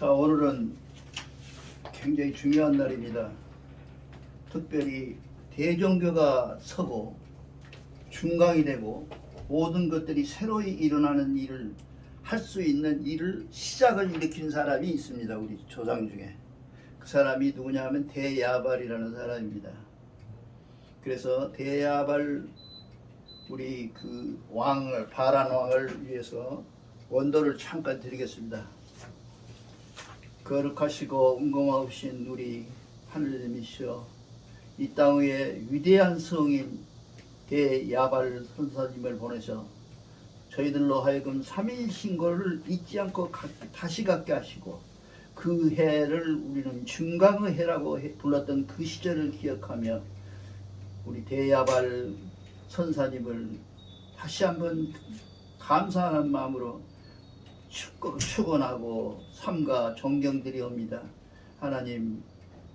자, 오늘은 굉장히 중요한 날입니다. 특별히 대종교가 서고 중강이 되고 모든 것들이 새로이 일어나는 일을 할 수 있는 일을 시작을 일으킨 사람이 있습니다. 우리 조상 중에. 그 사람이 누구냐 하면 대야발이라는 사람입니다. 그래서 대야발 우리 그 왕을 바란 왕을 위해서 원도를 잠깐 드리겠습니다. 거룩하시고 은공하신 우리 하늘님이시여, 이 땅 위에 위대한 성인 대야발 선사님을 보내셔 저희들로 하여금 3일 신고를 잊지 않고 다시 갖게 하시고, 그 해를 우리는 중강의 해라고 불렀던 그 시절을 기억하며 우리 대야발 선사님을 다시 한번 감사하는 마음으로 축원하고 삼가 존경드리옵니다. 하나님,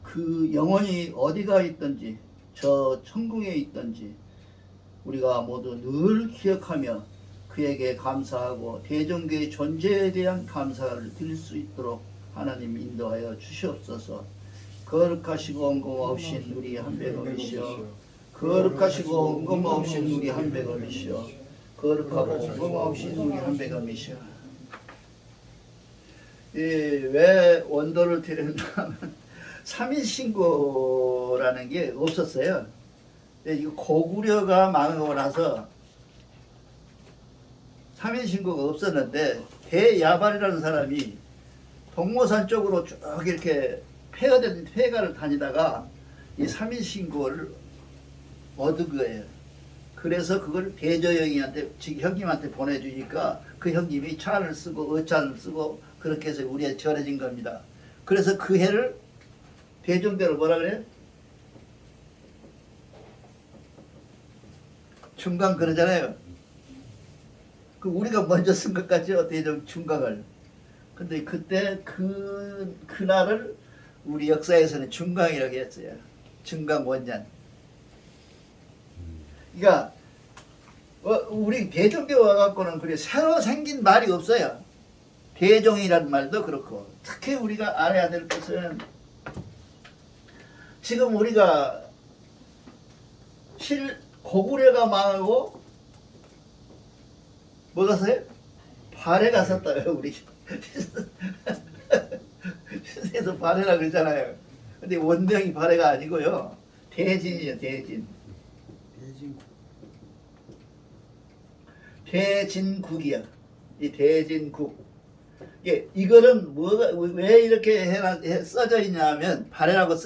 그 영혼이 어디가 있든지 저 천국에 있든지 우리가 모두 늘 기억하며 그에게 감사하고 대종교의 존재에 대한 감사를 드릴 수 있도록 하나님 인도하여 주시옵소서. 거룩하시고 은공하신 우리 한백엄이시여, 거룩하시고 은공하신 우리 한백엄이시여, 거룩하고 은공하신 우리 한백엄이시여. 왜 원도를 드렸나 하면 3일 신고라는 게 없었어요. 이거 고구려가 망하고 나서 3일 신고가 없었는데, 대야발이라는 사람이 동모산 쪽으로 쭉 이렇게 폐가를 다니다가 이 3일 신고를 얻은 거예요. 그래서 그걸 대저형님한테, 형님한테 보내주니까 그 형님이 찬을 쓰고 어찬을 쓰고 그렇게 해서 우리에 전해진 겁니다. 그래서 그 해를 대종대로 뭐라 그래요? 중강 그러잖아요. 그 우리가 먼저 쓴 것 같죠, 대종 중강을. 근데 그때 그날을 우리 역사에서는 중강이라고 했어요. 중강 원년. 그러니까 우리 대종교 와갖고는 그래 새로 생긴 말이 없어요. 대종이라는 말도 그렇고. 특히 우리가 알아야 될 것은, 지금 우리가 고구려가 망하고 뭐 갔어요? 발해가 섰다고요. 우리 시에서 발해라 그러잖아요. 근데 원명이 발해가 아니고요, 대진이에요. 대진국이야. 이 대진국. 이거는 뭐가 왜 이렇게 써져 있냐면, 발해라고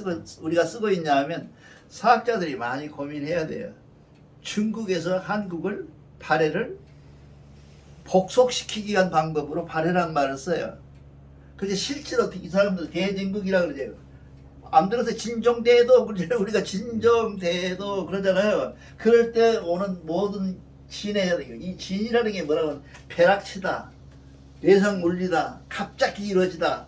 우리가 쓰고 있냐면, 사학자들이 많이 고민해야 돼요. 중국에서 한국을 발해를 복속시키기 위한 방법으로 발해라는 말을 써요. 근데 실제로 이 사람들 대진국이라고 그러죠. 암들어서 진종대도 우리가 진종대도 그러잖아요. 그럴 때 오는 모든 진의, 이 진이라는 게 뭐라고 하면 벼락치다, 내성물리다, 갑자기 이루어지다,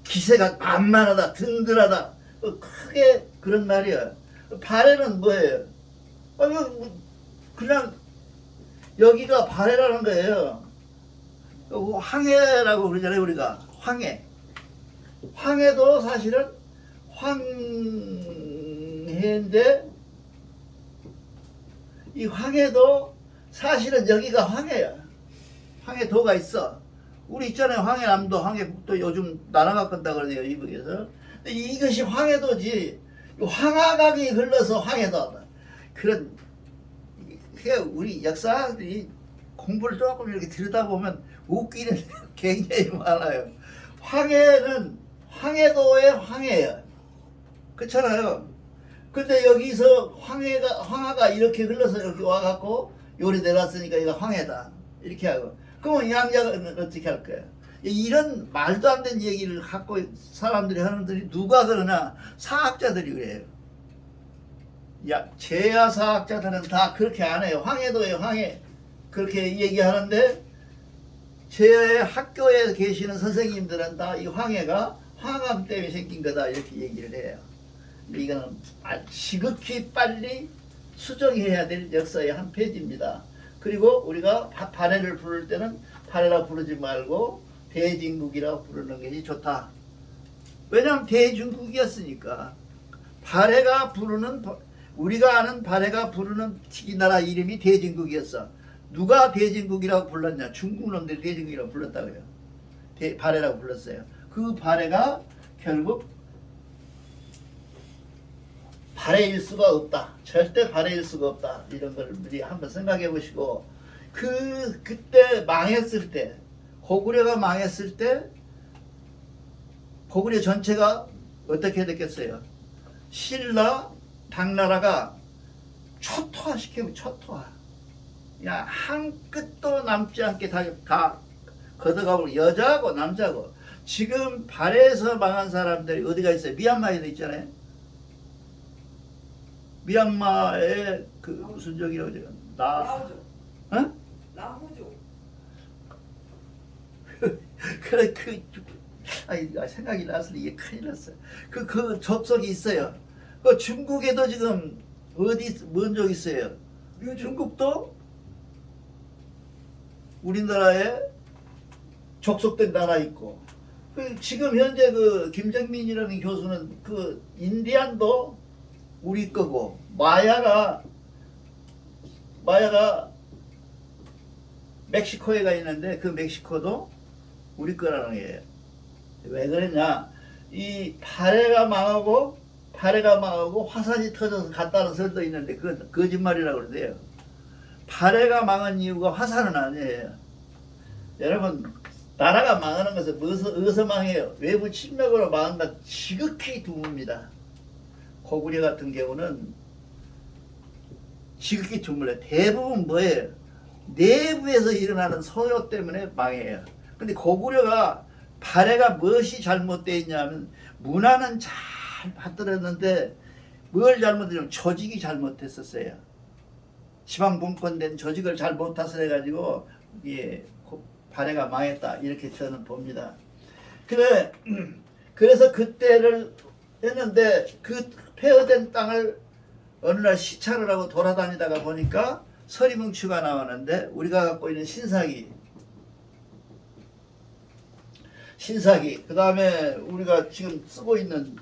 기세가 만만하다, 든든하다, 크게 그런 말이에요. 발해는 뭐예요? 그냥 여기가 발해라는 거예요. 황해라고 그러잖아요. 우리가 황해도 사실은 황해인데, 이 황해도 사실은 여기가 황해야. 황해도가 있어. 우리 있잖아요. 황해남도, 황해북도 요즘 나눠 간다 그러네요, 이북에서. 근데 이것이 황해도지, 황하강이 흘러서 황해도. 그런, 우리 역사들이 공부를 조금 이렇게 들여다보면 웃기는 굉장히 많아요. 황해는 황해도의 황해예요. 그렇잖아요. 근데 여기서 황하가 이렇게 흘러서 이렇게 와갖고 요리 내놨으니까 이거 황해다, 이렇게 하고. 그러면 양자는 어떻게 할 거예요? 이런 말도 안 되는 얘기를 갖고 사람들이 하는들이 누가 그러나? 사학자들이 그래요. 제야 사학자들은 다 그렇게 안 해요. 황해도에 황해 그렇게 얘기하는데, 제 학교에 계시는 선생님들은 다 이 황해가 황암 때문에 생긴 거다, 이렇게 얘기를 해요. 이거는 지극히 빨리 수정해야 될 역사의 한 페이지입니다. 그리고 우리가 발해를 부를 때는 발해라 부르지 말고 대진국이라고 부르는 것이 좋다. 왜냐하면 대중국이었으니까. 발해가 부르는, 우리가 아는 발해가 부르는 이 나라 이름이 대진국이었어. 누가 대진국이라고 불렀냐? 중국 놈들이 대진국이라고 불렀다고요. 발해라고 불렀어요. 그 발해가 결국 발해일 수가 없다. 절대 발해일 수가 없다. 이런 걸 우리 한번 생각해 보시고, 그때 망했을 때, 고구려가 망했을 때, 고구려 전체가 어떻게 됐겠어요? 신라, 당나라가 초토화시키면 초토화. 그냥 한 끗도 남지 않게 다 걷어가고, 여자하고 남자하고. 지금 발해에서 망한 사람들이 어디가 있어요? 미얀마에도 있잖아요. 미얀마의 그 무슨 적이라고 제가 라오죠. 어? 라오죠. 그래 생각이 나서 이게 큰일 났어요. 그 족속이 있어요. 그 중국에도 지금 어디 뭔 족 있어요? 중국도 우리나라에 족속된 나라 있고. 지금 현재 그 김정민이라는 교수는 그 인디안도 우리 거고, 마야가 멕시코에 가 있는데 그 멕시코도 우리 거라는 거예요. 왜 그랬냐? 이 발해가 망하고 화산이 터져서 갔다는 설도 있는데 그건 거짓말이라고 그러대요. 발해가 망한 이유가 화산은 아니에요. 여러분, 나라가 망하는 것은 어디서 망해요? 외부 침략으로 망한 건 지극히 드뭅니다. 고구려 같은 경우는 지극히 드물어요. 대부분 뭐예요? 내부에서 일어나는 소요 때문에 망해요. 근데 고구려가 발해가 무엇이 잘못되어 있냐면, 문화는 잘 받들었는데 뭘 잘못했냐면 조직이 잘못했었어요. 지방 분권된 조직을 잘 못 다스려가지고 발해가 망했다, 이렇게 저는 봅니다. 그래서 그때를 했는데, 그 폐허된 땅을 어느 날 시찰을 하고 돌아다니다가 보니까 서리뭉치가 나왔는데, 우리가 갖고 있는 신사기, 그 다음에 우리가 지금 쓰고 있는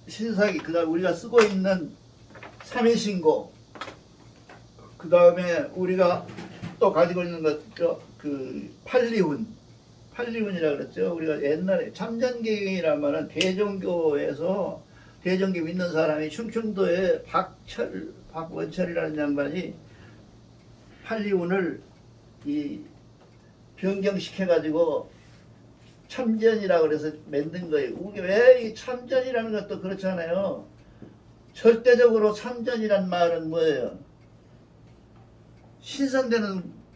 신사기, 그 다음에 우리가 쓰고 있는 삼일신고, 그 다음에 우리가 또 가지고 있는 것, 그 팔리훈이라 그랬죠. 우리가 옛날에 참전계경이란 말은 대종교에서, 대종교 믿는 사람이 충청도에 박원철이라는 양반이 팔리훈을 변경시켜가지고 참전이라고 그래서 만든 거예요. 왜 이 참전이라는 것도 그렇잖아요. 절대적으로 참전이란 말은 뭐예요?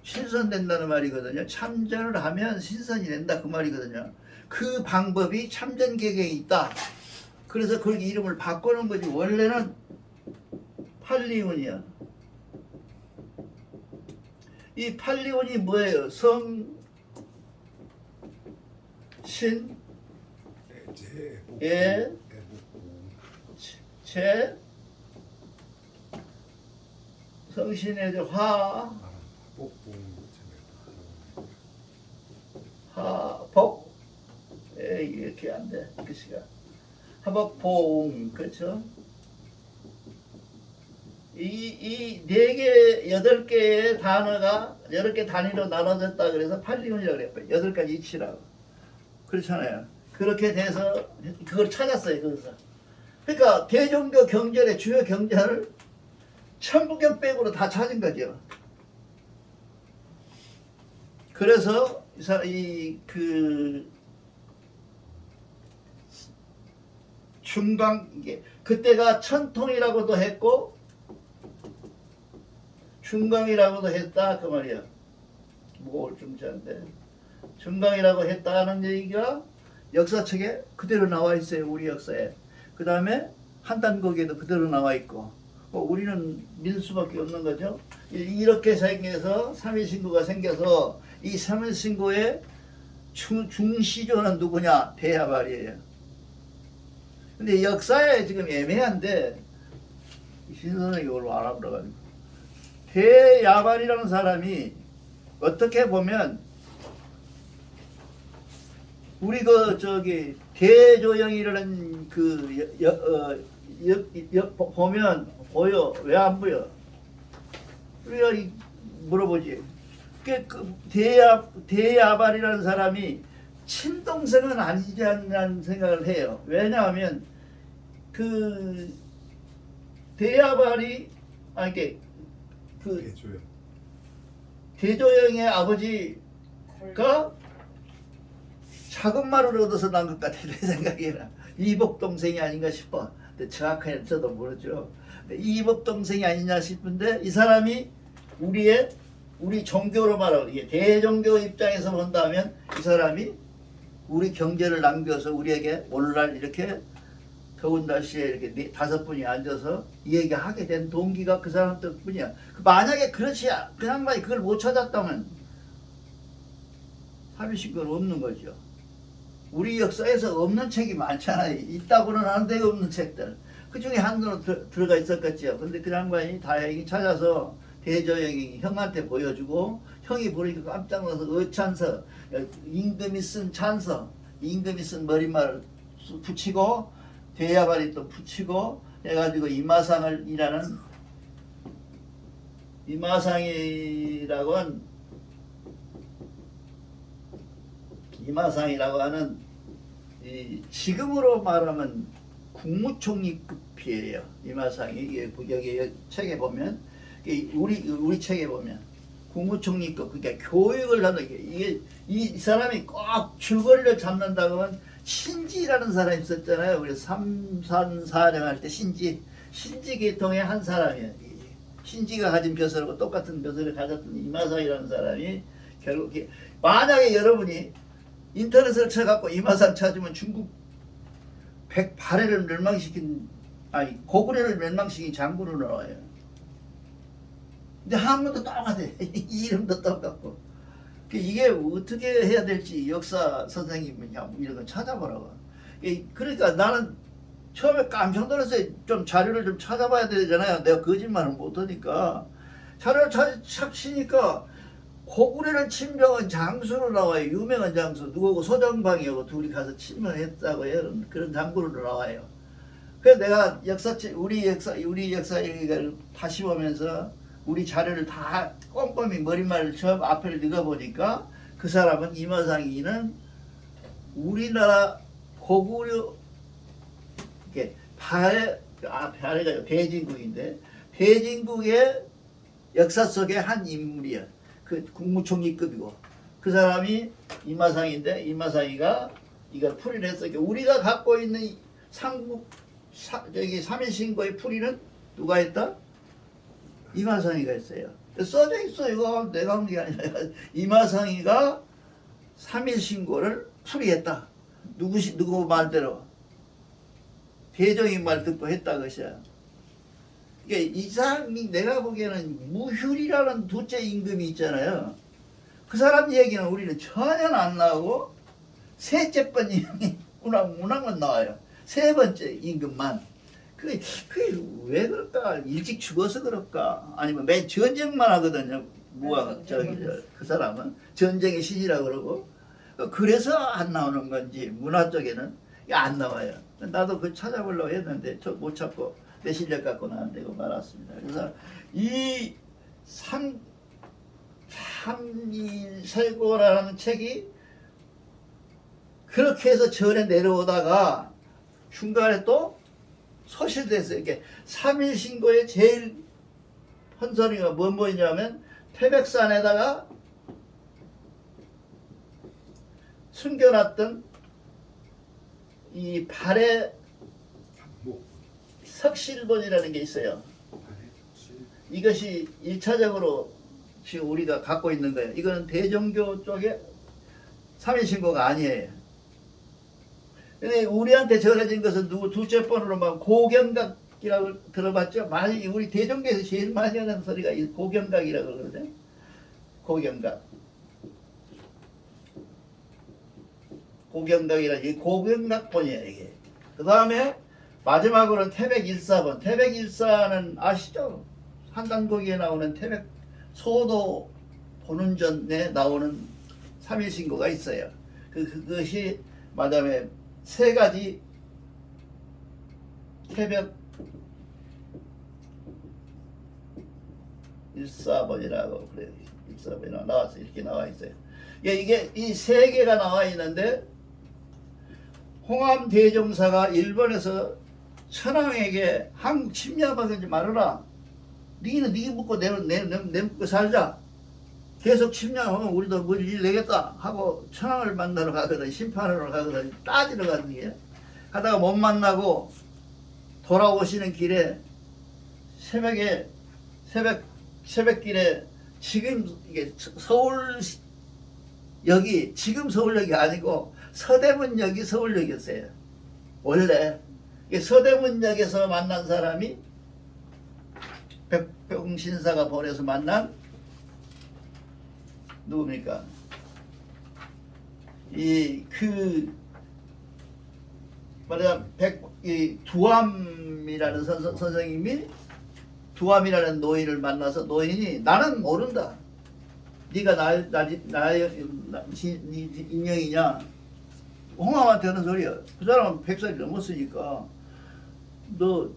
신선된다는 말이거든요. 참전을 하면 신선이 된다, 그 말이거든요. 그 방법이 참전계경이 있다. 그래서 그렇게 이름을 바꾸는 거지. 원래는 팔리훈이야. 이 팔리훈이 뭐예요? 성신의 하복, 이렇게 안 돼, 글씨가. 하복보응, 그렇죠? 이 4개, 8개의 단어가 8개 단위로 나눠졌다 그래서 팔리훈이라고 그래요. 8가지 이치라고. 그렇잖아요. 그렇게 돼서 그걸 찾았어요, 거기서. 그러니까 대종교 경전의 주요 경전을 천부경 빼고로 다 찾은 거죠. 그래서 그때가 천통이라고도 했고 중강이라고도 했다, 그 말이야. 뭐 중자인데 중강이라고 했다는 얘기가 역사책에 그대로 나와 있어요. 우리 역사에. 그 다음에 한단거기에도 그대로 나와 있고, 우리는 믿을 수밖에 없는 거죠. 이렇게 생겨서 삼일신고가 생겨서, 이 삼일신고의 중시조는 누구냐? 대야발이에요. 근데 역사에 지금 애매한데 신선하게 이걸 알아보라가지고, 대야발이라는 사람이 어떻게 보면 우리 그 저기 대조영이라는 그 보면 보여? 왜 안 보여? 우리가 물어보지. 그 대야발이라는 사람이 친동생은 아니지 않는 생각을 해요. 왜냐하면 그 대야발이 아니 그 대조영. 대조영의 아버지가 작은 말을 얻어서 난 것 같아 내 생각에는. 이복 동생이 아닌가 싶어. 근데 정확하게 저도 모르죠. 이복 동생이 아니냐 싶은데 이 사람이 우리 종교로 말하고 이게 대종교 입장에서 본다면 이 사람이 우리 경제를 남겨서 우리에게 오늘날 이렇게 더운 날씨에 이렇게 5분이 앉아서 이 얘기하게 된 동기가 그 사람 덕분이야. 만약에 그렇지 그 양반이 그걸 못 찾았다면 사비신 건 없는 거죠. 우리 역사에서 없는 책이 많잖아요. 있다고는 하는데 없는 책들. 그 중에 한도는 들어가 있었겠지요. 근데 그 양반이 다행히 찾아서 대조영이 형한테 보여주고 형이 보니까 깜짝 놀라서 어찬서 임금이 쓴 찬서 임금이 쓴 머릿말을 붙이고 대야발이 또 붙이고 해가지고 이마상이라고 하는 이 지금으로 말하면 국무총리급이에요. 이마상이 여기 책에 보면 우리 책에 보면 국무총리급 그러니까 교육을 하는 이게 이 사람이 꼭 줄거리를 잡는다고 하면 신지라는 사람이 있었잖아요. 우리 삼산사령할 때 신지 계통의 한 사람이에요. 신지가 가진 벼슬하고 똑같은 벼슬을 가졌던 이마상이라는 사람이 결국 만약에 여러분이 인터넷을 쳐갖고 이마상 찾으면 중국 108회를 멸망시킨 고구려를 멸망시킨 장군으로 나와요. 근데 한문도 똑같아. 이름도 똑같고. 이게 어떻게 해야 될지 역사 선생님은 이런 거 찾아보라고. 그러니까 나는 처음에 깜짝 놀랐어요. 좀 자료를 좀 찾아봐야 되잖아요. 내가 거짓말을 못하니까. 자료를 찾으니까 고구려를 침병한 장수로 나와요. 유명한 장수. 누구고 소정방이하고 둘이 가서 침범했다고 해요. 그런 장군으로 나와요. 그래서 내가 우리 역사 얘기를 다시 보면서 우리 자료를 다 꼼꼼히 머릿말을 처음 앞을 읽어보니까 그 사람은 이마상이는 우리나라 고구려 발해가 대진국인데 대진국의 역사 속의 한 인물이야. 그 국무총리급이고 그 사람이 이마상인데 이마상이가 이걸 풀이를 했어요. 우리가 갖고 있는 삼일신고의 풀이는 누가 했다? 이마상이가 했어요. 써져 있어. 이거 내가 한 게 아니라 이마상이가 삼일신고를 풀이했다. 누구 말대로 대종인 말 듣고 했다 것이야. 이 사람이 내가 보기에는 무휴리라는 둘째 임금이 있잖아요. 그 사람 얘기는 우리는 전혀 안 나오고 셋째 번 임금이 문학만 나와요. 세 번째 임금만. 그게 왜 그럴까? 일찍 죽어서 그럴까? 아니면 매 전쟁만 하거든요. 그 사람은 전쟁의 신이라 그러고 그래서 안 나오는 건지 문화 쪽에는 안 나와요. 나도 그걸 찾아보려고 했는데 못 찾고 내 실력 갖고는 안 되고 말았습니다. 그래서 이 삼일설고라는 책이 그렇게 해서 절에 내려오다가 중간에 또 소실됐어요. 이게 삼일신고의 제일 헌선이가 뭐냐면 태백산에다가 숨겨놨던 이 발의 석실본이라는 게 있어요. 이것이 1차적으로 지금 우리가 갖고 있는 거예요. 이거는 대종교 쪽의 삼일신고가 아니에요. 근데 우리한테 전해진 것은 둘째 번으로 막 고경각이라고 들어봤죠? 많이 우리 대종교에서 제일 많이 하는 소리가 이 고경각이라고 그러거든. 고경각이라 이 고경각본이에요 이게. 그 다음에 마지막으로는 태백일사본. 태백일사는 아시죠? 한강거기에 나오는 태백 소도 본운전에 나오는 삼일신고가 있어요. 그것이 그다음에 세 가지 태백 일사번이라고 그래요. 일사번이 나와서 이렇게 나와 있어요. 이게 이 세 개가 나와 있는데 홍암 대종사가 일본에서 천황에게 한국 침략하지 말아라. 니는 니 묻고 내 묻고 살자. 계속 침략하면 우리도 일 내겠다 하고 천황을 만나러 가거든. 심판하러 가거든. 따지러 가는 게. 하다가 못 만나고 돌아오시는 길에 새벽길에 지금 이게 서울역이 지금 서울역이 아니고 서대문역이 서울역이었어요. 원래 서대문역에서 만난 사람이 백병신사가 보내서 만난 누굽니까? 말하자면 두암이라는 선생님이 두암이라는 노인을 만나서 노인이 나는 모른다. 네가 나의 인형이냐? 홍암한테 하는 소리야. 그 사람은 100살이 넘었으니까 너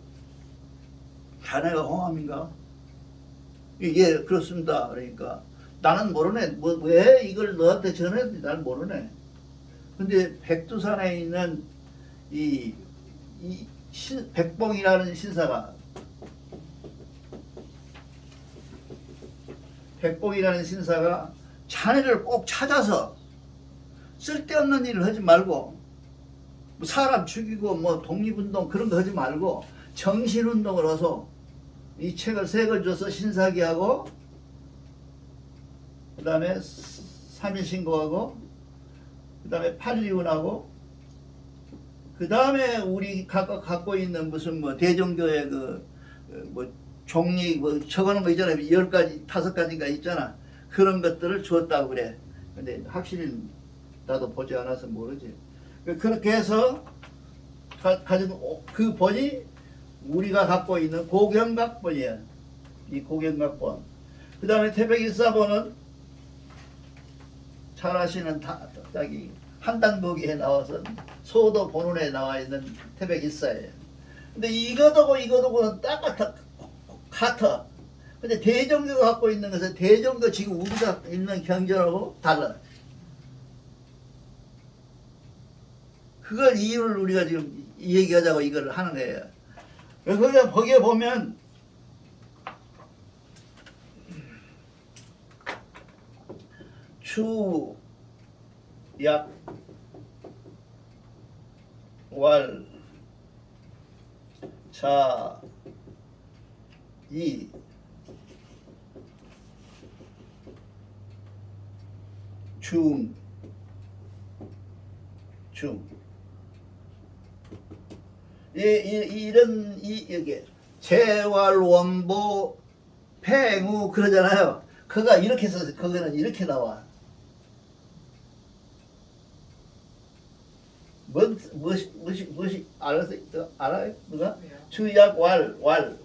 자네가 홍암인가? 예, 그렇습니다. 그러니까 나는 모르네. 왜 이걸 너한테 전했는지 나는 모르네. 근데 백두산에 있는 백봉이라는 신사가 자네를 꼭 찾아서 쓸데없는 일을 하지 말고 사람 죽이고 독립운동 그런 거 하지 말고 정신운동을 해서 이 책을 세 권 줘서 신사기하고 그 다음에 삼일신고하고 그 다음에 팔리운하고 그 다음에 우리 갖고 있는 무슨 대종교의 종리 적어놓은 거 있잖아요. 10가지 5가지가 있잖아. 그런 것들을 주었다고 그래. 근데 확실히 나도 보지 않아서 모르지. 그렇게 해서 가진 그 본이 우리가 갖고 있는 고경각본이야. 이 고경각본. 그 다음에 태백일사본은 잘 아시는 자기 한단보기에 나와서 소도 본원에 나와 있는 태백일사예요. 근데 이거도는 딱 같아. 근데 대종교가 갖고 있는 것은 대종교 지금 우리가 있는 경전하고 달라. 그걸 이유를 우리가 지금 얘기하자고 이걸 하는 거예요. 거기에 보면 주, 약, 왈, 자, 이, 중. 이게 재활, 원보, 팽우 그러잖아요. 그가 이렇게 써서 거기는 이렇게 나와. 무엇이 알아요? 누가? 주약 왈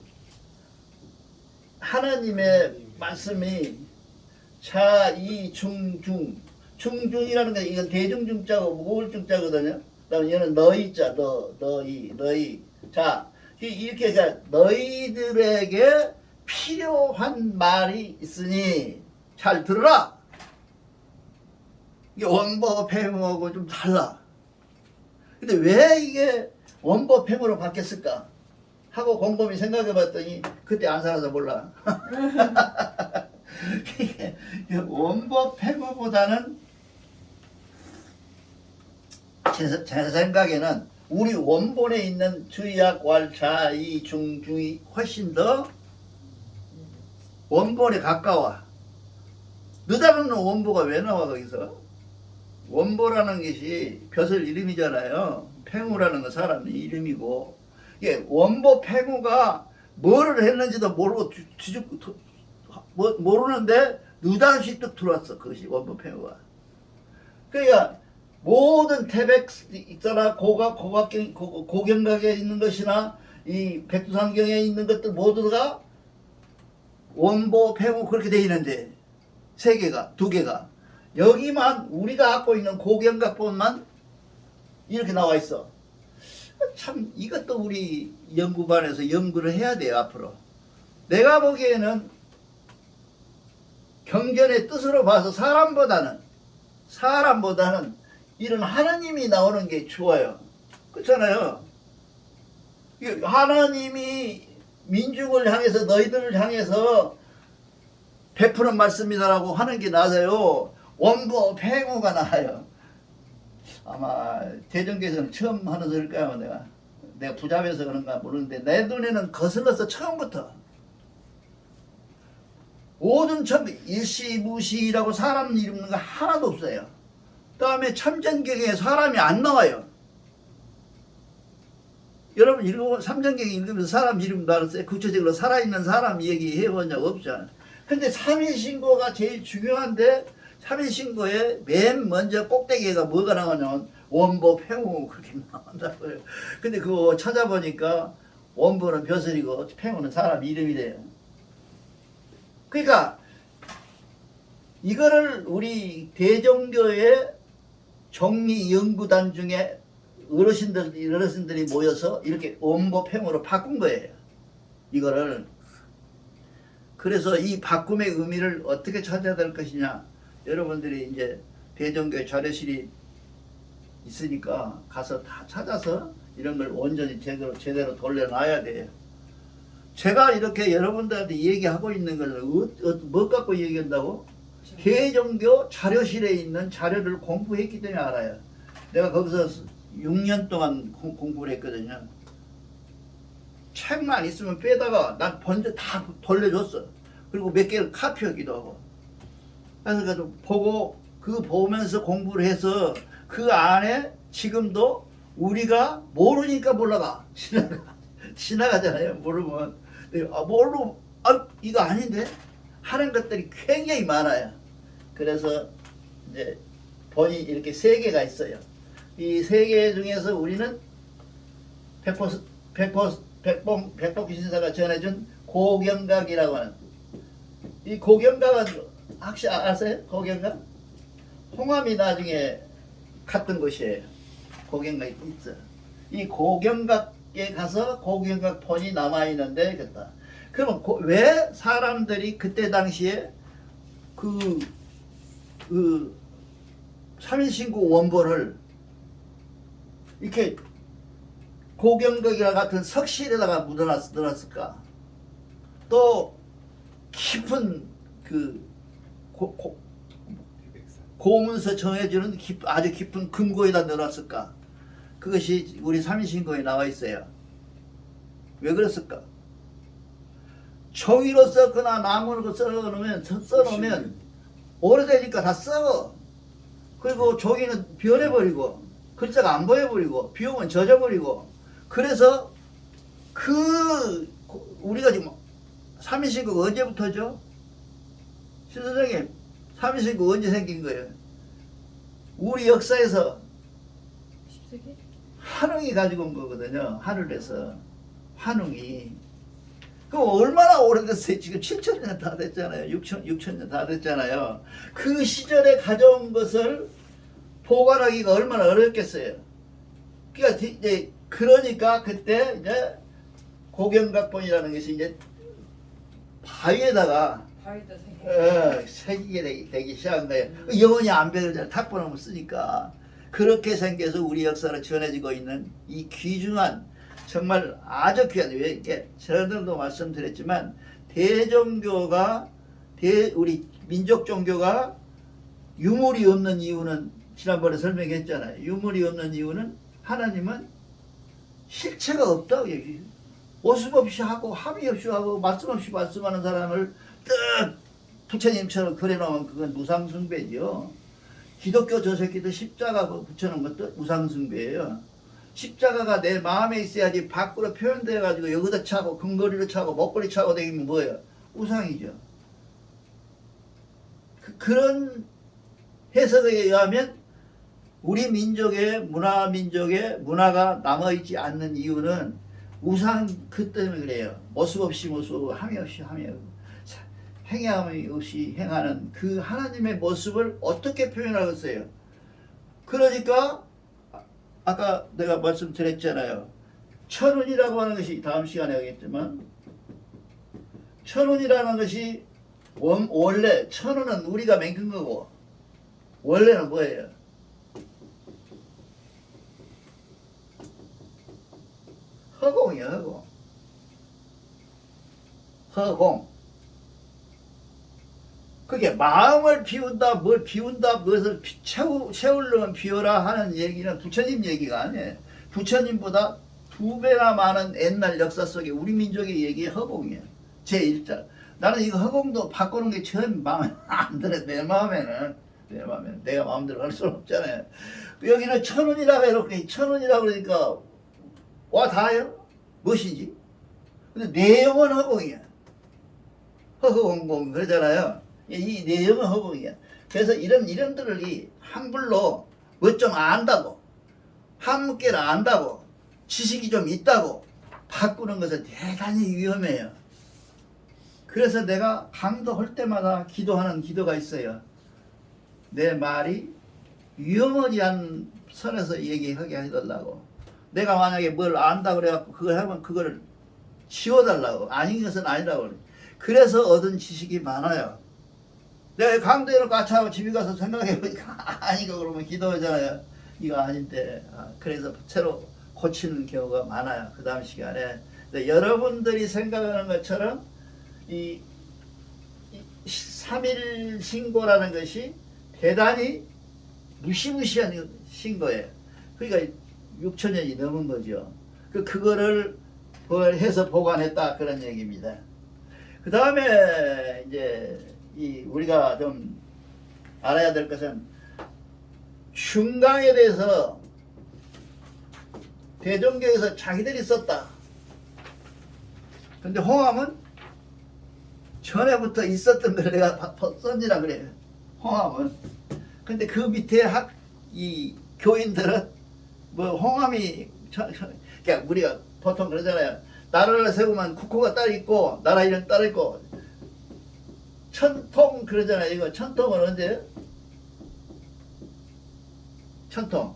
하나님의 말씀이 자, 이, 중중이라는 게 이건 대중중자고 무울중자거든요. 그다음에 얘는 너희자, 너희. 자, 이렇게 너희들에게 필요한 말이 있으니 잘 들어라. 이게 원보 팽우하고 좀 달라. 근데 왜 이게 원보 팽우로 바뀌었을까? 하고 곰곰이 생각해 봤더니 그때 안 살아서 몰라. 원보 팽우보다는 제 생각에는 우리 원본에 있는 주약, 왈, 자, 이, 중이 훨씬 더 원본에 가까워. 느닷없는 원보가 왜 나와 거기서? 원보라는 것이 벼슬 이름이잖아요. 팽우라는 건 사람 이름이고, 이게 원보 팽우가 뭐를 했는지도 모르고 모르는데 느닷없이 뚝 들어왔어. 그것이 원보 팽우가. 그러니까 모든 태백 있잖아, 고경각에 있는 것이나 이 백두산경에 있는 것들 모두가 원보 팽우 그렇게 돼 있는데 세 개가, 두 개가, 여기만 우리가 갖고 있는 고경각본만 이렇게 나와 있어. 참 이것도 우리 연구반에서 연구를 해야 돼요. 앞으로 내가 보기에는 경전의 뜻으로 봐서 사람보다는 이런 하나님이 나오는 게 좋아요. 그렇잖아요. 하나님이 민중을 향해서 너희들을 향해서 베푸는 말씀이다라고 하는 게 나서요. 원고 폐고가 나와요. 아마 대전교에서는 처음 하는 소리일까요? 내가 부잡해서 그런가 모르는데 내 눈에는 거슬러서 처음부터 모든 일시무시라고 사람 이름은 거 하나도 없어요. 그 다음에 참전경에 사람이 안 나와요. 여러분 삼전경 읽으면서 사람 이름도 알았어요? 구체적으로 살아있는 사람 얘기해본 적 없죠. 근데 3일신고가 제일 중요한데 3일신고에 맨 먼저 꼭대기가 뭐가 나오냐면 원보 팽우 그렇게 나온다고요. 근데 그거 찾아보니까 원보는 벼슬이고 팽우는 사람 이름이래요. 그러니까 이거를 우리 대종교의 정리연구단 중에 어르신들이 모여서 이렇게 원보팽으로 바꾼 거예요. 이거를. 그래서 이 바꿈의 의미를 어떻게 찾아야 될 것이냐. 여러분들이 이제 대종교의 자료실이 있으니까 가서 다 찾아서 이런 걸 온전히 제대로 돌려놔야 돼요. 제가 이렇게 여러분들한테 얘기하고 있는 걸 뭐 갖고 얘기한다고? 대종교 자료실에 있는 자료를 공부했기 때문에 알아요. 내가 거기서 6년 동안 공부를 했거든요. 책만 있으면 빼다가 난 번째 다 돌려줬어. 그리고 몇 개를 카피하기도 하고. 그래서 보면서 공부를 해서 그 안에 지금도 우리가 모르니까 몰라가 지나가잖아요. 모르면 이거 아닌데 하는 것들이 굉장히 많아요. 그래서 이제 본이 이렇게 3개가 있어요. 이 3개 중에서 우리는 백복신사가 전해준 고경각이라고 하는, 이 고경각은 혹시 아세요? 고경각? 홍암이 나중에 갔던 곳이에요. 고경각이 있어. 이 고경각에 가서 고경각 본이 남아있는데 그랬다. 그러면 왜 사람들이 그때 당시에 그 3일신고 원본을 이렇게 고경각이와 같은 석실에다가 묻어놨을까? 또 깊은 고문서 정해주는 아주 깊은 금고에다 넣어놨을까? 그것이 우리 3일신고에 나와 있어요. 왜 그랬을까? 종이로 썼거나 나무로 써놓으면 오래되니까 다 썩어. 그리고 종이는 변해버리고 글자가 안 보여버리고 비 오면 젖어버리고. 그래서 우리가 지금 3일신고가 언제부터죠? 신선생님, 3일신고 언제 생긴 거예요? 우리 역사에서 10세기? 한웅이 가지고 온 거거든요. 하늘에서 한웅이. 그럼 얼마나 오래됐어요? 지금 7,000년 다 됐잖아요. 6,000년 다 됐잖아요. 그 시절에 가져온 것을 보관하기가 얼마나 어렵겠어요. 그러니까 그때 이제 고경각본이라는 것이 이제 바위에다가 새기게 되기 시작한 거예요. 영원히 안 변하잖아요. 탁본음을 쓰니까. 그렇게 생겨서 우리 역사로 전해지고 있는 이 귀중한, 정말 아주 귀한, 왜 이렇게 저들도 말씀드렸지만 대종교가 우리 민족 종교가 유물이 없는 이유는 지난번에 설명했잖아요. 유물이 없는 이유는 하나님은 실체가 없다고 얘기해요. 모습 없이 하고 합의 없이 하고 말씀 없이 말씀하는 사람을 뜩 부처님처럼 그려놓으면 그건 무상숭배죠. 기독교 저 새끼들 십자가 붙여놓은 것도 무상숭배예요. 십자가가 내 마음에 있어야지 밖으로 표현돼가지고 여기다 차고 근거리로 차고 목걸이 차고 다니면 뭐예요? 우상이죠. 그런 해석에 의하면 우리 민족의 문화가 남아있지 않는 이유는 우상 때문에 그래요. 모습 없이 모습, 함이 없이 함이, 행함이 없이 행하는 그 하나님의 모습을 어떻게 표현하겠어요? 그러니까 아까 내가 말씀드렸잖아요. 천운이라고 하는 것이 다음 시간에 하겠지만 천운이라는 것이 원래 천운은 우리가 만든 거고 원래는 뭐예요? 허공이에요. 허공. 허공. 그게 마음을 비운다, 뭘 비운다, 무엇을 채우려면 비워라 하는 얘기는 부처님 얘기가 아니에요. 부처님보다 2배나 많은 옛날 역사 속에 우리 민족의 얘기의 허공이에요. 제1자. 나는 이거 허공도 바꾸는 게 처음 마음에 안 들어. 내 마음에는. 내가 마음대로 할 수는 없잖아요. 여기는 천운이라고 해놓고, 천운이라고 그러니까, 와, 다요? 무엇인지? 근데 내용은 허공이야. 허허공공 그러잖아요. 이 내용은 허공이야. 그래서 이런들을 이 한불로 뭐 좀 안다고, 한문계를 안다고, 지식이 좀 있다고 바꾸는 것은 대단히 위험해요. 그래서 내가 강도할 때마다 기도하는 기도가 있어요. 내 말이 위험하지않은 선에서 얘기하게 해달라고. 내가 만약에 뭘 안다 그래갖고 그걸 하면 그거를 지워달라고. 아닌 것은 아니라고 그래. 그래서 얻은 지식이 많아요. 내가 강도에 놓고 아차하고 집에 가서 생각해보니까 아니고 그러면 기도하잖아요. 이거 아닌데. 그래서 새로 고치는 경우가 많아요. 그 다음 시간에. 여러분들이 생각하는 것처럼 이 3일 신고라는 것이 대단히 무시무시한 신고예요. 그러니까 6천년이 넘은 거죠. 그거를 해서 보관했다 그런 얘기입니다. 그 다음에 이제 우리가 좀 알아야 될 것은 흉강에 대해서 대종교에서 자기들이 썼다. 근데 홍암은 전에부터 있었던 걸 내가 썼니라 그래요. 홍암은. 근데 그 밑에 이 교인들은 뭐 홍암이 그러니까 우리가 보통 그러잖아요. 나라를 세우면 국호가 따로 있고 나라 이름 따로 있고 천통 그러잖아요. 이거 천통은 언제? 천통.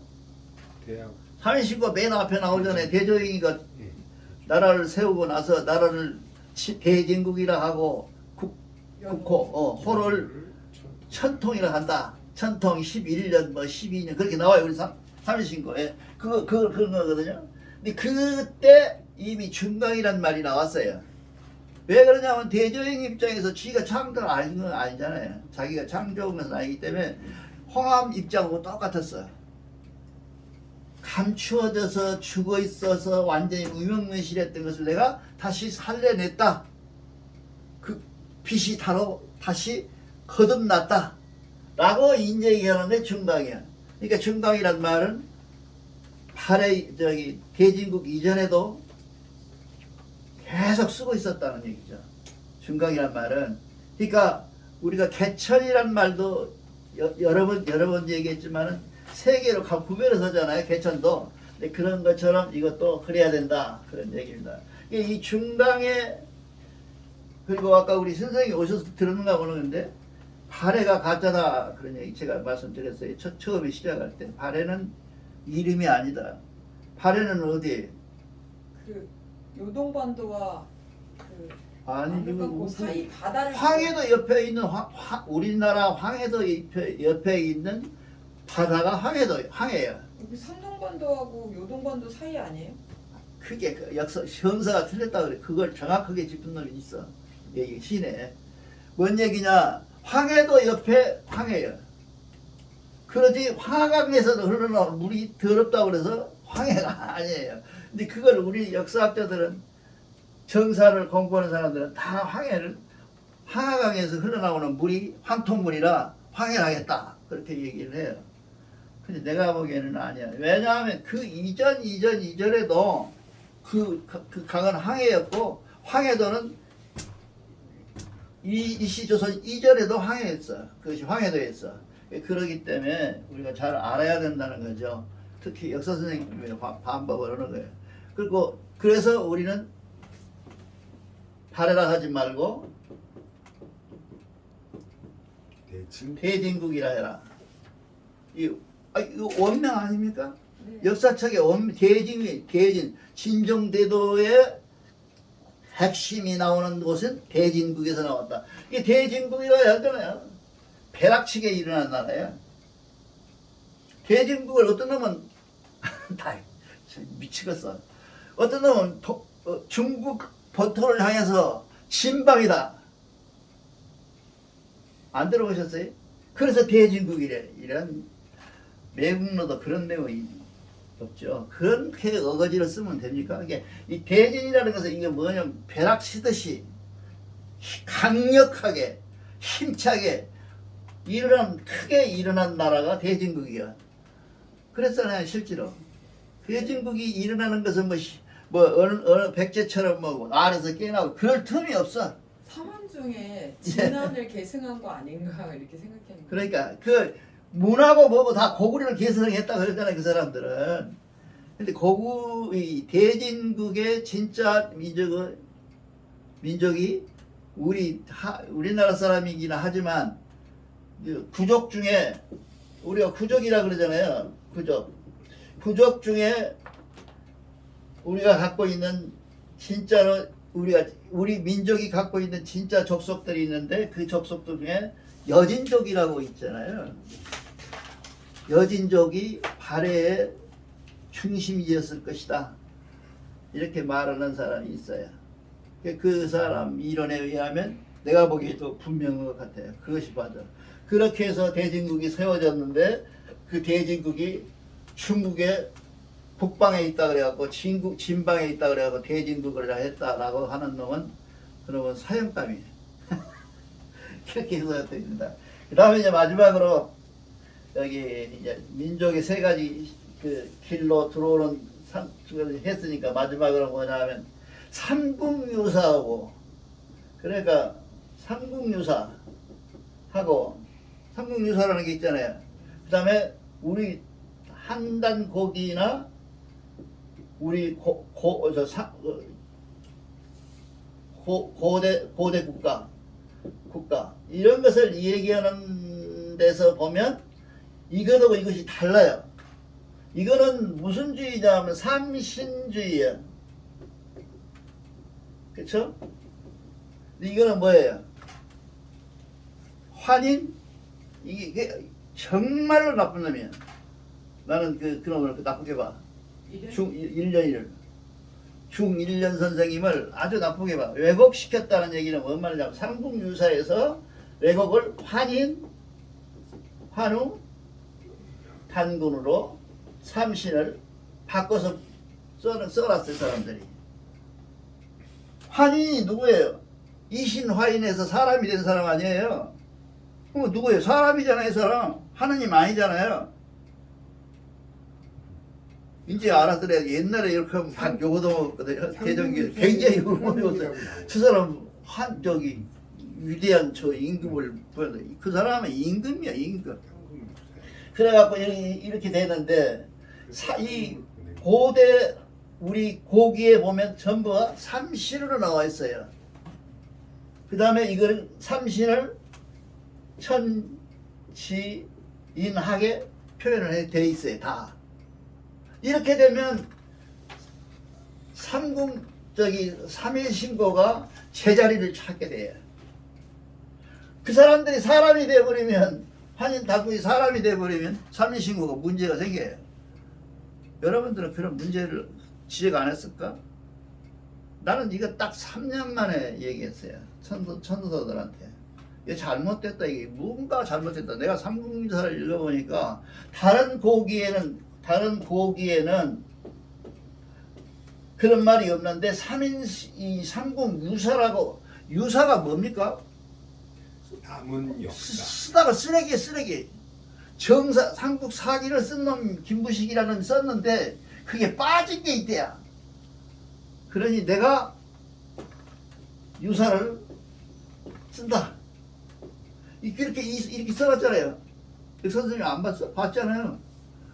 대학. 삼신고 맨 앞에 나오잖아요. 대조영이가 나라를 세우고 나서 나라를 대진국이라 하고 국호 호를 천통이라 한다. 천통 11년 뭐 12년 그렇게 나와요. 우리 삼신고에 그런 거거든요. 근데 그때 이미 중강이란 말이 나왔어요. 왜 그러냐면 대조영 입장에서 지가 창조를 아닌 건 아니잖아요. 자기가 창조한 것은 아니기 때문에 홍암 입장하고 똑같았어요. 감추어져서 죽어 있어서 완전히 무명무실했던 것을 내가 다시 살려냈다. 그 빛이 다시 거듭났다. 라고 인얘기하는데 중강이야. 그러니까 중강이란 말은 대진국 이전에도 계속 쓰고 있었다는 얘기죠. 중강이란 말은. 그러니까 우리가 개천이란 말도 여러 번 얘기했지만은 세 개로 구별해서 하잖아요. 개천도. 근데 그런 것처럼 이것도 그래야 된다. 그런 얘기입니다. 이 중강에 그리고 아까 우리 선생님이 오셔서 들었는가 보는데 발해가 가짜다. 그런 얘기 제가 말씀드렸어요. 처음에 시작할 때. 발해는 이름이 아니다. 발해는 어디? 그 요동반도와 그 아니 그 사이 바다를 황해도 옆에 있는 우리나라 황해도 옆에 있는 바다가 황해예요. 여기 산동반도하고 요동반도 사이 아니에요? 그게 그 형사가 틀렸다 그래. 그걸 정확하게 짚은 놈이 있어. 여기 시내. 뭔 얘기냐? 황해도 옆에 황해예요. 그러지 화강에서도 흘러나오는 물이 더럽다고 그래서 황해가 아니에요. 근데 그걸 우리 역사학자들은 정사를 공부하는 사람들은 다 황해강에서 흘러나오는 물이 황토물이라 황해하겠다 그렇게 얘기를 해요. 근데 내가 보기에는 아니야. 왜냐하면 그 이전에도 그 강은 황해였고 황해도는 이시조선 이전에도 황해였어. 그것이 황해도였어. 그러기 때문에 우리가 잘 알아야 된다는 거죠. 특히 역사 선생님이 반복을 하는 거예요. 그리고 그래서 우리는 발해라 하지 말고 대진국이라 해라. 이거 원명 아닙니까? 네. 네. 역사책에 대진 진정대도의 핵심이 나오는 곳은 대진국에서 나왔다. 이 대진국이라 하잖아요. 벼락치게 일어난 나라야. 대진국을 어떤 놈은 다 미치겠어. 어떤 놈은 중국 본토를 향해서 진방이다. 안 들어보셨어요? 그래서 대진국이래. 이런 매국노도 그런 내용이 없죠. 그렇게 어거지로 쓰면 됩니까? 이게 이 대진이라는 것은 이게 뭐냐면 벼락치듯이 강력하게 힘차게 크게 일어난 나라가 대진국이야. 그랬잖아요, 실제로. 대진국이 일어나는 것은 어느 백제처럼 알에서 깨나고 그럴 틈이 없어. 삼원 중에 진안을 계승한 거 아닌가 이렇게 생각했는데. 그러니까 그 문하고 뭐고 다 고구려를 계승했다 그랬잖아요, 그 사람들은. 근데 이 대진국의 진짜 민족이 우리나라 사람이긴 하지만 부족 중에 우리가 부족이라 그러잖아요. 부족 중에 우리가 갖고 있는 진짜로 우리 민족이 갖고 있는 진짜 족속들이 있는데 그 족속들 중에 여진족이라고 있잖아요. 여진족이 발해의 중심이었을 것이다. 이렇게 말하는 사람이 있어요. 그 사람 이론에 의하면 내가 보기에도 분명한 것 같아요. 그것이 맞아. 그렇게 해서 대진국이 세워졌는데 그 대진국이 중국의 북방에 있다 그래갖고 진방에 있다 그래갖고 대진국을 했다라고 하는 놈은 그러면 사형감이에요. 그렇게 해서 됩니다. 그 다음에 이제 마지막으로 여기 이제 민족의 세 가지 그 길로 들어오는 했으니까 마지막으로 뭐냐면 삼국유사하고 그러니까 삼국유사하고 삼국유사라는 게 있잖아요. 그 다음에 우리 한단고기나 우리 고대 국가 이런 것을 얘기하는 데서 보면 이거하고 이것이 달라요. 이거는 무슨 주의냐면 삼신주의야. 그쵸? 이거는 뭐예요? 환인? 이게 정말로 나쁜 놈이야. 나는 그 놈을 나쁘게 봐. 중1년 선생님을 아주 나쁘게 봐. 왜곡시켰다는 얘기는 뭔 말이냐면 삼국유사에서 왜곡을 환인, 환우, 단군으로 삼신을 바꿔서 써놨어요, 사람들이. 환인이 누구예요? 이신화인에서 사람이 된 사람 아니에요? 그럼 누구예요? 사람이잖아요, 사람. 하느님 아니잖아요. 이제 알아들어야 옛날에 이렇게 하면 요거도 먹었거든요. 대전기 굉장히 요거였어요. 저 사람 위대한 임금을 보였는데 그 사람은 임금이야, 임금. 그래갖고 이렇게 되는데 이 고대 우리 고기에 보면 전부가 삼신으로 나와 있어요. 그 다음에 이걸 삼신을 천지인하게 표현을 돼 있어요. 다. 이렇게 되면 삼일신고가 제자리를 찾게 돼요. 그 사람들이 사람이 되어버리면 환인 다구이 사람이 되어버리면 삼일신고가 문제가 생겨요. 여러분들은 그런 문제를 지적 안 했을까? 나는 이거 딱 3년 만에 얘기했어요. 천도서들한테. 이게 잘못됐다. 이게 뭔가 잘못됐다. 내가 삼국유사를 읽어보니까 다른 고기에는 그런 말이 없는데 이 삼국유사라고 유사가 뭡니까? 남은 역사. 쓰다가 쓰레기. 삼국 사기를 쓴 놈 김부식이라는 썼는데 그게 빠진 게 있대야. 그러니 내가 유사를 쓴다. 이렇게 써놨잖아요. 선생님 안 봤어? 봤잖아요.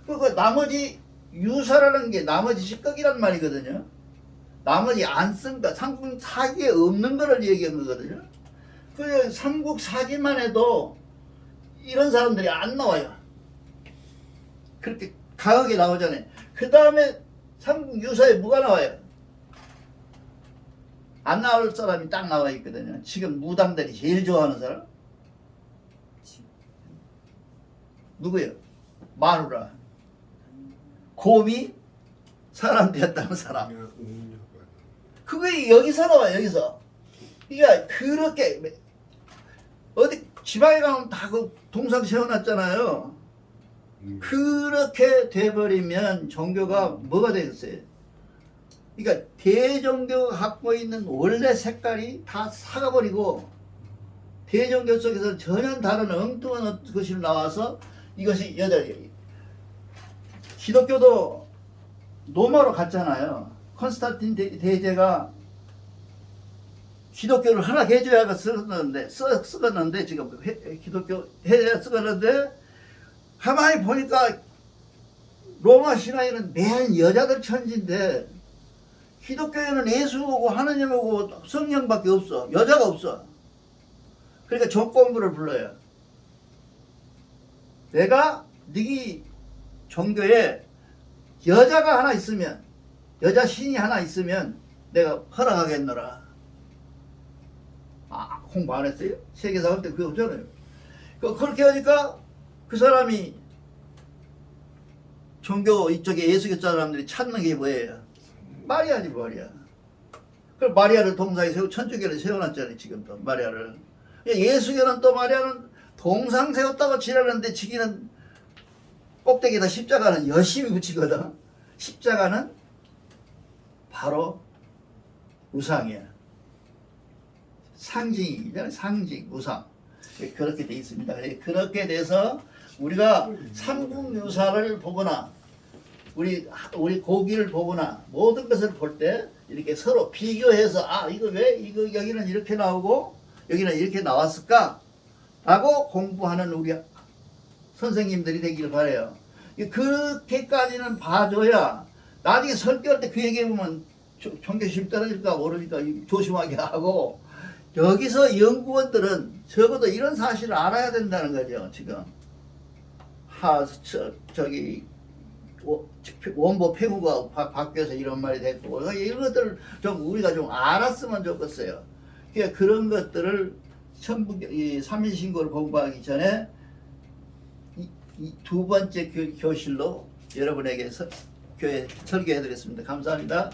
그 나머지 유사라는 게 나머지 식극이란 말이거든요. 나머지 안 쓴 거, 삼국 사기에 없는 거를 얘기한 거거든요. 그 삼국 사기만 해도 이런 사람들이 안 나와요. 그렇게 강하게 나오잖아요. 그 다음에 삼국 유사에 뭐가 나와요? 안 나올 사람이 딱 나와 있거든요. 지금 무당들이 제일 좋아하는 사람 누구예요? 마누라. 곰이 사람 되었다는 사람. 그냥 웅녀가 그게 여기서 나와. 여기서. 그러니까 그렇게 어디 지방에 가면 다 그 동상 세워놨잖아요. 그렇게 돼버리면 종교가 뭐가 되겠어요? 그러니까 대종교가 갖고 있는 원래 색깔이 다 사가버리고 대종교 속에서 전혀 다른 엉뚱한 것이 나와서 이것이 여자예요. 기독교도 로마로 갔잖아요. 콘스탄틴 대제가 기독교를 허락해줘야 쓰었는데 지금 기독교 해야 쓰었는데 가만히 보니까 로마 신화에는 맨 여자들 천지인데 기독교에는 예수하고 하느님하고 성령밖에 없어. 여자가 없어. 그러니까 종권부를 불러요. 내가 네 종교에 여자가 하나 있으면 여자 신이 하나 있으면 내가 허락하겠노라. 아, 공부 안 했어요? 세계사 할 때 그게 없잖아요. 그렇게 하니까 그 사람이 종교 이쪽에 예수교 사람들이 찾는 게 뭐예요? 마리아지 마리아. 그 마리아를 동상에 세우고 천주교를 세워놨잖아요. 지금도 마리아를. 예수교는 또 마리아는 동상 세웠다고 지랄하는데 지기는 꼭대기에다 십자가는 열심히 붙이거든. 십자가는 바로 우상이야. 상징이잖아요. 상징, 우상. 그렇게 돼 있습니다. 그렇게 돼서 우리가 삼국유사를 보거나 우리 고기를 보거나 모든 것을 볼 때 이렇게 서로 비교해서 아 이거 왜 이거 여기는 이렇게 나오고 여기는 이렇게 나왔을까? 라고 공부하는 우리 선생님들이 되기를 바라요. 그렇게까지는 봐줘야 나중에 설교할 때 그 얘기해보면 종교심 떨어질까 모르니까 조심하게 하고 여기서 연구원들은 적어도 이런 사실을 알아야 된다는 거죠. 지금 저기 원보 폐구가 바뀌어서 이런 말이 됐고 이런 것들을 좀 우리가 좀 알았으면 좋겠어요. 그러니까 그런 것들을 이 삼일신고를 공부하기 전에 이 두 번째 교실로 여러분에게 설교해 드렸습니다. 감사합니다.